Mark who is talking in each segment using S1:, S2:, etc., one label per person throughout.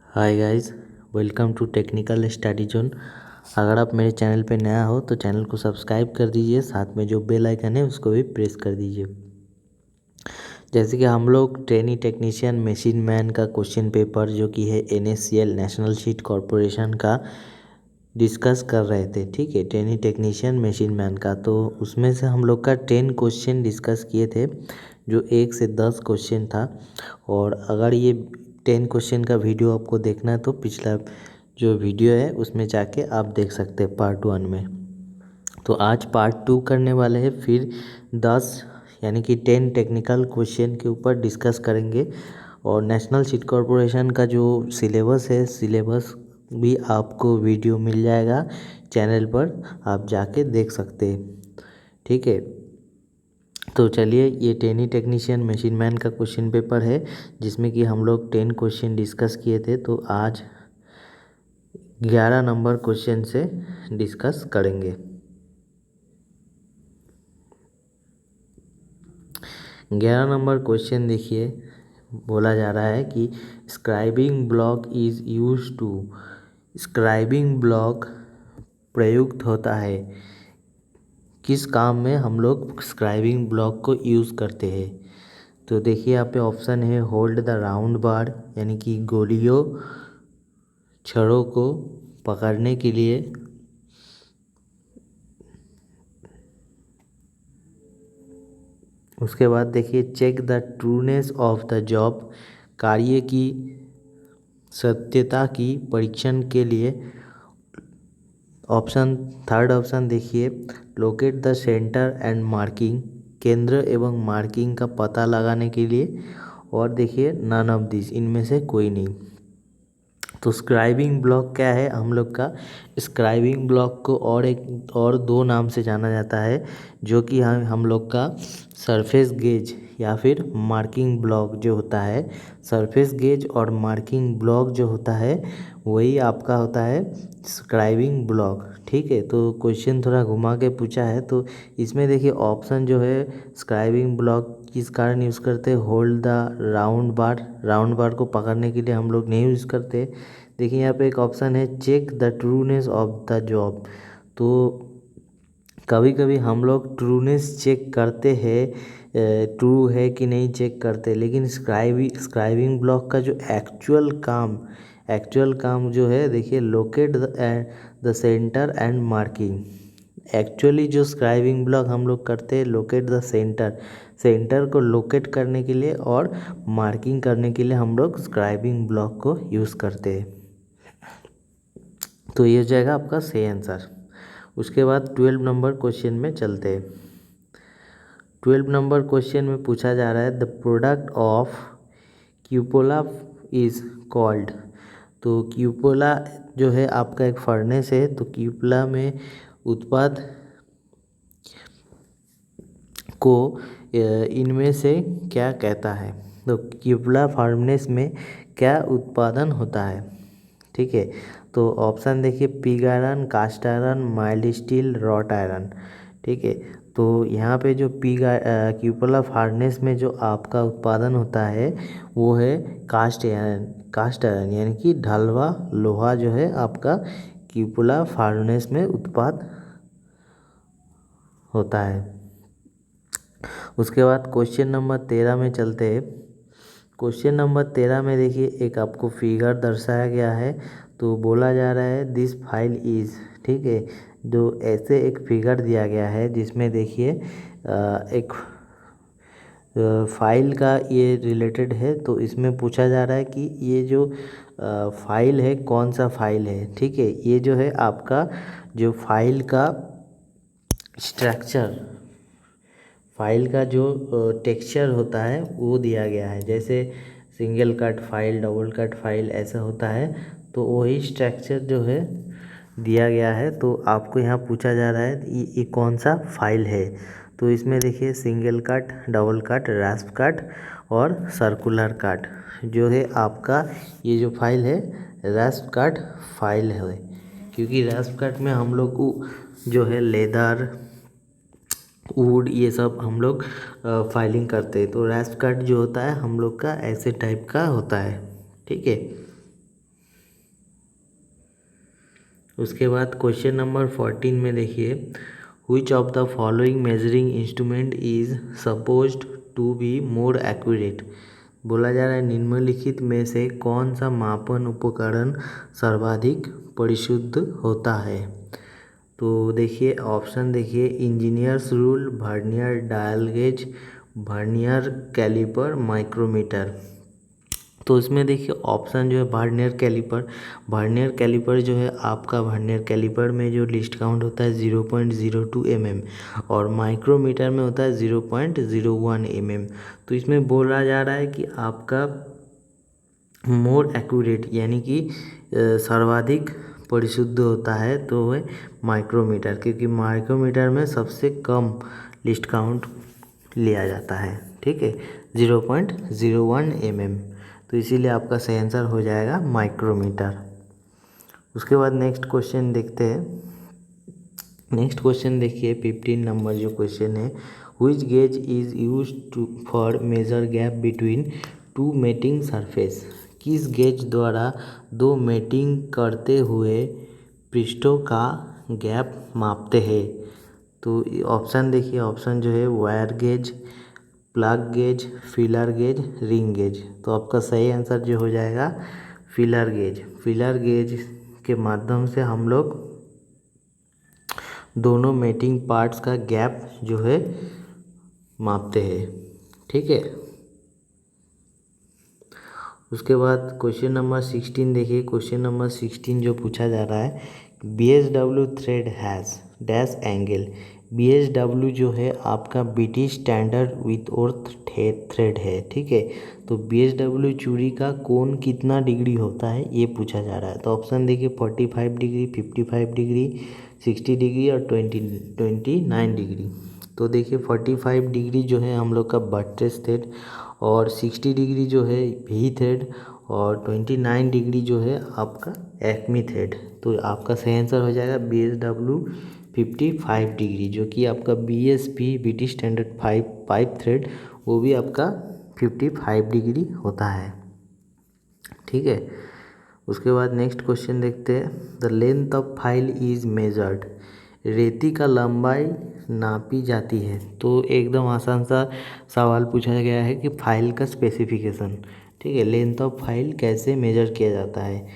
S1: Hi guys, welcome to technical study zone. अगर आप मेरे चैनल पे नया हो तो चैनल को सब्सक्राइब कर दीजिए, साथ में जो बेल आइकन है उसको भी प्रेस कर दीजिए। जैसे कि हम लोग ट्रेनी टेक्नीशियन मशीन मैन का क्वेश्चन पेपर जो कि है NSCL नेशनल सीड कॉरपोरेशन का डिस्कस कर रहे थे। ठीक है, ट्रेनी टेक्नीशियन मशीन मैन का, तो उसमें से हम लोग का 10 क्वेश्चन डिस्कस किए थे, जो 1 से 10 क्वेश्चन था। और अगर ये 10 क्वेश्चन का वीडियो आपको देखना है तो पिछला जो वीडियो है उसमें जाके आप देख सकते हैं पार्ट 1 में। तो आज पार्ट 2 करने वाले हैं, फिर 10 यानी कि 10 टेक्निकल क्वेश्चन के ऊपर डिस्कस करेंगे। और नेशनल सीड कॉरपोरेशन का जो सिलेबस है, सिलेबस भी आपको वीडियो मिल जाएगा चैनल पर, आप जाके देख सकते हैं। ठीक है, तो चलिए, ये ट्रेनी टेक्नीशियन मशीन मैन का क्वेश्चन पेपर है जिसमें कि हम लोग 10 क्वेश्चन डिस्कस किए थे। तो आज 11 नंबर क्वेश्चन से डिस्कस करेंगे। 11 नंबर क्वेश्चन देखिए, बोला जा रहा है कि scribing block is use to. Scribing block प्रयुक्त होता है किस काम में हम लोग स्क्राइबिंग ब्लॉक को यूज़ करते हैं। तो देखिए यहाँ पे ऑप्शन है होल्ड द राउंड बार, यानी कि गोलियों छड़ों को पकड़ने के लिए। उसके बाद देखिए check the trueness of the job, कार्य की सत्यता की परीक्षण के लिए। ऑप्शन थर्ड ऑप्शन देखिए locate the centre and marking, केंद्र एवं मार्किंग का पता लगाने के लिए। और देखिए नन ऑफ दिस, इनमें से कोई नहीं। तो स्क्राइबिंग ब्लॉक क्या है हम लोग का? स्क्राइबिंग ब्लॉक को और दो नाम से जाना जाता है, जो कि हम लोग का सरफेस गेज या फिर मार्किंग ब्लॉक जो होता है। सरफेस गेज और मार्किंग ब्लॉक जो होता है वही आपका होता है स्क्राइबिंग ब्लॉक। ठीक है, तो क्वेश्चन थोड़ा घुमा के पूछा है, तो इसमें देखिए ऑप्शन जो है स्क्राइबिंग ब्लॉक किस कारण यूज़ करते हैं? Hold the round bar, round बार को पकड़ने के लिए हम लोग नहीं यूज़ करते। देखिए यहाँ पे एक ऑप्शन है check the trueness of the job. तो कभी कभी हम लोग ट्रूनेस चेक करते हैं, ट्रू है कि नहीं चेक करते, लेकिन स्क्राइबिंग ब्लॉक का जो एक्चुअल काम जो है, देखिए locate the centre and marking. Actually जो स्क्राइबिंग ब्लॉक हम लोग करते हैं लोकेट द सेंटर, सेंटर को लोकेट करने के लिए और मार्किंग करने के लिए हम लोग स्क्राइबिंग ब्लॉक को यूज़ करते हैं। तो ये हो जाएगा आपका सही आंसर। उसके बाद 12 नंबर क्वेश्चन में चलते हैं। 12 नंबर क्वेश्चन में पूछा जा रहा है the product of cupola is called. तो क्यूपोला जो है आपका एक फर्नेस है, तो क्यूपोला में उत्पाद को इनमें से क्या कहता है? तो क्यूपोला फर्नेस में क्या उत्पादन होता है? ठीक है, तो ऑप्शन देखिए pig iron, cast iron, mild steel, wrought iron. ठीक है, तो यहाँ पे जो क्यूपोला फार्नेस में जो आपका उत्पादन होता है वो है कास्ट आयरन। कास्ट आयरन यानी कि ढलवा लोहा जो है आपका क्यूपोला फार्नेस में उत्पाद होता है। उसके बाद क्वेश्चन नंबर 13 में चलते हैं। क्वेश्चन नंबर 13 में देखिए एक आपको फिगर दर्शाया गया है, तो बोला जा रहा है दिस फाइल इज़। ठीक है, जो ऐसे एक फिगर दिया गया है जिसमें देखिए एक फाइल का ये रिलेटेड है, तो इसमें पूछा जा रहा है कि ये जो फाइल है कौन सा फाइल है। ठीक है, ये जो है आपका जो फाइल का स्ट्रक्चर, फाइल का जो टेक्सचर होता है वो दिया गया है। जैसे single cut file, double cut file ऐसा होता है, तो वही स्ट्रक्चर जो है दिया गया है। तो आपको यहाँ पूछा जा रहा है ये कौन सा फाइल है। तो इसमें देखिए single cut, double cut, रास्प cut और सर्कुलर कट जो है आपका ये जो फाइल है रास्प कट फाइल है, क्योंकि रास्प कट में हम लोग को जो है लेदर, वुड, ये सब हम लोग फाइलिंग करते हैं। तो रैस्प कट जो होता है हम लोग का ऐसे टाइप का होता है। ठीक है, उसके बाद क्वेश्चन नंबर 14 में देखिए, which of the following measuring instrument is supposed to be more accurate. बोला जा रहा है निम्नलिखित में से कौन सा मापन उपकरण सर्वाधिक परिशुद्ध होता है। तो देखिए ऑप्शन देखिए, engineers rule, vernier dial gauge, vernier caliper, micrometer. तो इसमें देखिए ऑप्शन जो है वर्नियर कैलिपर जो है आपका, वर्नियर कैलिपर में जो लीस्ट काउंट होता है 0.02 mm और माइक्रोमीटर में होता है 0.01 mm। तो इसमें बोला जा रहा है कि आपका मोर एक्यूरेट यानी कि सर्वाधिक परिशुद्ध होता है तो वह माइक्रोमीटर, क्योंकि माइक्रोमीटर में सबसे कम लीस्ट काउंट लिया जाता है। ठीक है, 0.01 mm। तो इसीलिए आपका सही आंसर हो जाएगा माइक्रोमीटर। उसके बाद नेक्स्ट क्वेश्चन देखते हैं। नेक्स्ट क्वेश्चन देखिए 15 नंबर जो क्वेश्चन है, which gauge is use to for measure gap between two mating surface. किस गेज द्वारा दो मेटिंग करते हुए पृष्ठों का गैप मापते हैं। तो ऑप्शन देखिए, ऑप्शन जो है wire gauge, plug gauge, feeler gauge, ring gauge. तो आपका सही आंसर जो हो जाएगा फीलर गेज। फीलर गेज के माध्यम से हम लोग दोनों मेटिंग पार्ट्स का गैप जो है मापते हैं। ठीक है, उसके बाद क्वेश्चन नंबर 16 देखिए। क्वेश्चन नंबर 16 जो पूछा जा रहा है, BSW thread has dash angle. BSW जो है आपका ब्रिटिश स्टैंडर्ड विथ और थ्रेड है। ठीक है, तो BSW चूड़ी का कोण कितना डिग्री होता है ये पूछा जा रहा है। तो ऑप्शन देखिए 45 डिग्री, 55 डिग्री, 60 डिग्री और 29 डिग्री। तो देखिए 45 डिग्री जो है हम लोग का बट्रेस थ्रेड और 60 डिग्री जो है वी थ्रेड और 29 डिग्री जो है आपका एक्मी थ्रेड। तो आपका सही आंसर हो जाएगा BSW 55 डिग्री, जो कि आपका BSP British standard pipe thread वो भी आपका 55 डिग्री होता है। ठीक है, उसके बाद नेक्स्ट क्वेश्चन देखते हैं। The length of file is measured. रेती का लंबाई नापी जाती है। तो एकदम आसान सा सवाल पूछा गया है कि फाइल का स्पेसिफिकेशन। ठीक है, लेंथ ऑफ फाइल कैसे मेजर किया जाता है।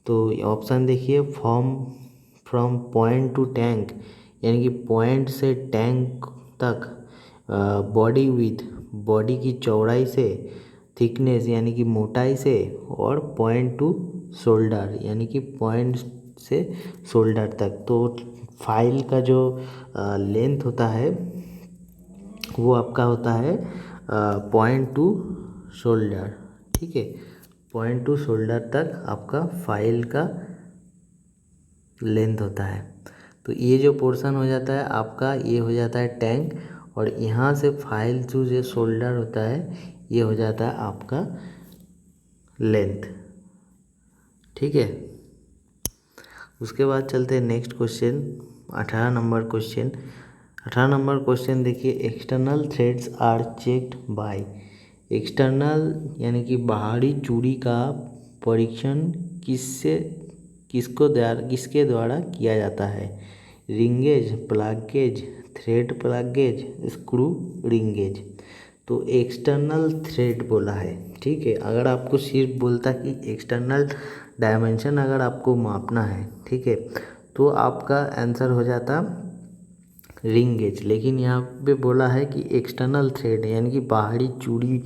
S1: तो ऑप्शन देखिए, फ्रॉम पॉइंट टू टैंक, यानी कि पॉइंट से टैंक तक, बॉडी विथ, बॉडी की चौड़ाई से, थिकनेस यानी कि मोटाई से, और पॉइंट टू शोल्डर यानी कि पॉइंट से शोल्डर तक। तो फाइल का जो लेंथ होता है वो आपका होता है पॉइंट टू शोल्डर। ठीक है, पॉइंट टू शोल्डर तक आपका फाइल का लेंथ होता है। तो ये जो पोर्शन हो जाता है आपका, ये हो जाता है टैंक, और यहाँ से फाइल टू जो शोल्डर होता है ये हो जाता है आपका लेंथ। ठीक है, उसके बाद चलते हैं next question 18 number question. 18 number question देखिए, external threads are checked by. External यानी कि बाहरी चूड़ी का परीक्षण किसके द्वारा किया जाता है। Ring gauge, plug gauge, thread plug gauge, screw ring gauge. तो एक्सटर्नल थ्रेड बोला है। ठीक है, अगर आपको सिर्फ बोलता कि एक्सटर्नल डायमेंशन अगर आपको मापना है, ठीक है, तो आपका आंसर हो जाता रिंग गेज। लेकिन यहाँ पे बोला है कि एक्सटर्नल थ्रेड यानी कि बाहरी चूड़ी,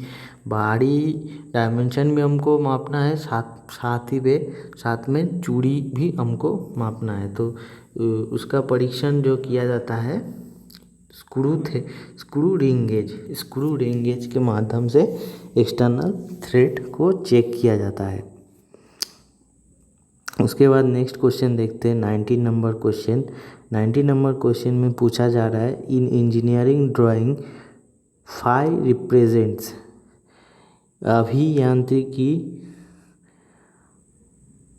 S1: बाहरी डायमेंशन भी हमको मापना है, साथ में चूड़ी भी हमको मापना है। तो उसका परीक्षण जो किया जाता है स्क्रू रिंग गेज के माध्यम से एक्सटर्नल थ्रेड को चेक किया जाता है। उसके बाद नेक्स्ट क्वेश्चन देखते हैं 19 नंबर क्वेश्चन। 19 नंबर क्वेश्चन में पूछा जा रहा है, in engineering drawing phi represents. अभियांत्रिकी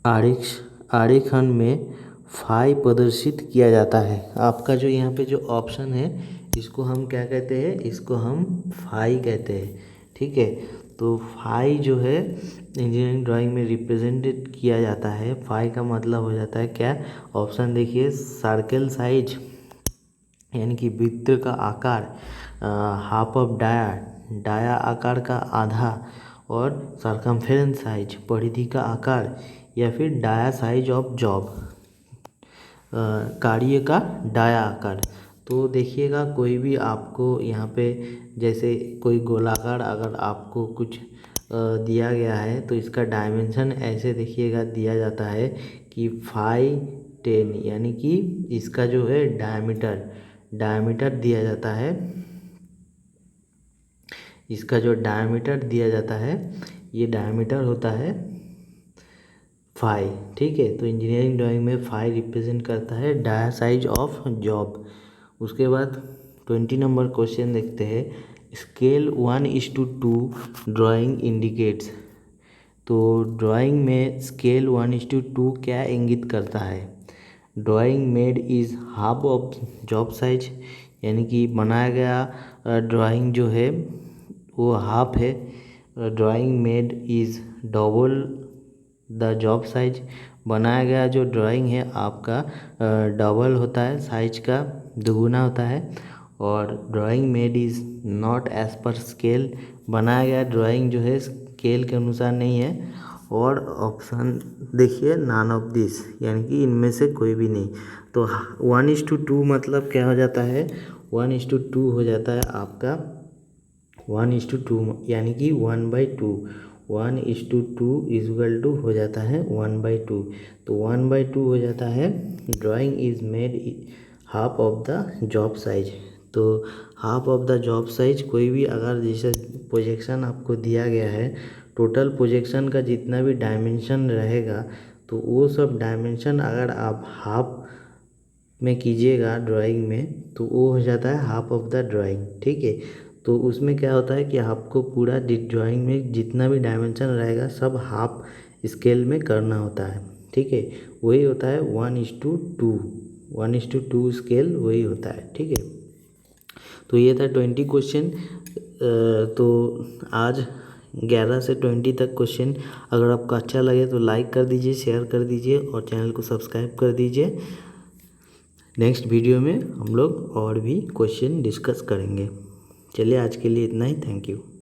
S1: आरेखन में फाई प्रदर्शित किया जाता है। आपका जो यहाँ पे जो ऑप्शन है इसको हम क्या कहते हैं, इसको हम फाई कहते हैं। ठीक है, तो फाई जो है इंजीनियरिंग ड्राइंग में रिप्रेजेंटेड किया जाता है। फाई का मतलब हो जाता है क्या? ऑप्शन देखिए, सर्कल साइज यानी कि वृत्त का आकार, हाफ ऑफ डाया, डाया आकार का आधा, और सरकमफेरेंस साइज परिधि का आकार, या फिर डाया साइज ऑफ जॉब कार्य का डाया आकार। तो देखिएगा कोई भी आपको यहाँ पे जैसे कोई गोलाकार अगर आपको कुछ दिया गया है तो इसका डायमेंशन ऐसे देखिएगा दिया जाता है कि 510, यानी कि इसका जो है डायमीटर दिया जाता है। इसका जो डायमीटर दिया जाता है ये डायमीटर होता है 5। ठीक है, तो इंजीनियरिंग ड्राइंग में 5 रिप्रेजेंट करता है डाया साइज ऑफ जॉब। उसके बाद 20 नंबर क्वेश्चन देखते हैं। Scale 1:2 drawing indicates. तो ड्राइंग में स्केल 1:2 क्या इंगित करता है? Drawing made is half of job size, यानी कि बनाया गया ड्राइंग जो है वो हाफ है। Drawing made is double the job size, बनाया गया जो ड्राइंग है आपका डबल होता है, साइज का दुगुना होता है। और drawing made is not as per scale, बनाया गया ड्राइंग जो है स्केल के अनुसार नहीं है। और ऑप्शन देखिए नॉन ऑफ दिस, यानी कि इनमें से कोई भी नहीं। तो 1:2 मतलब क्या हो जाता है? 1:2 हो जाता है आपका 1:2, यानी कि 1/2। 1:2 इक्वल टू हो जाता है 1/2। तो 1/2 हो जाता है drawing is made half of the job size. तो half of the job size, कोई भी अगर जैसे प्रोजेक्शन आपको दिया गया है, टोटल प्रोजेक्शन का जितना भी डायमेंशन रहेगा तो वो सब डायमेंशन अगर आप हाफ में कीजिएगा ड्राइंग में तो वो हो जाता है हाफ ऑफ द ड्राइंग। ठीक है, तो उसमें क्या होता है कि आपको पूरा ड्राइंग में जितना भी डायमेंशन रहेगा सब हाफ स्केल में करना होता है। ठीक है, वही होता है 1:2, 1:2 स्केल वही होता है। ठीक है, तो ये था 20 क्वेश्चन। तो आज 11 से 20 तक क्वेश्चन। अगर आपको अच्छा लगे तो लाइक कर दीजिए, शेयर कर दीजिए और चैनल को सब्सक्राइब कर दीजिए। नेक्स्ट वीडियो में हम लोग और भी क्वेश्चन डिस्कस करेंगे। चलिए आज के लिए इतना ही, थैंक यू।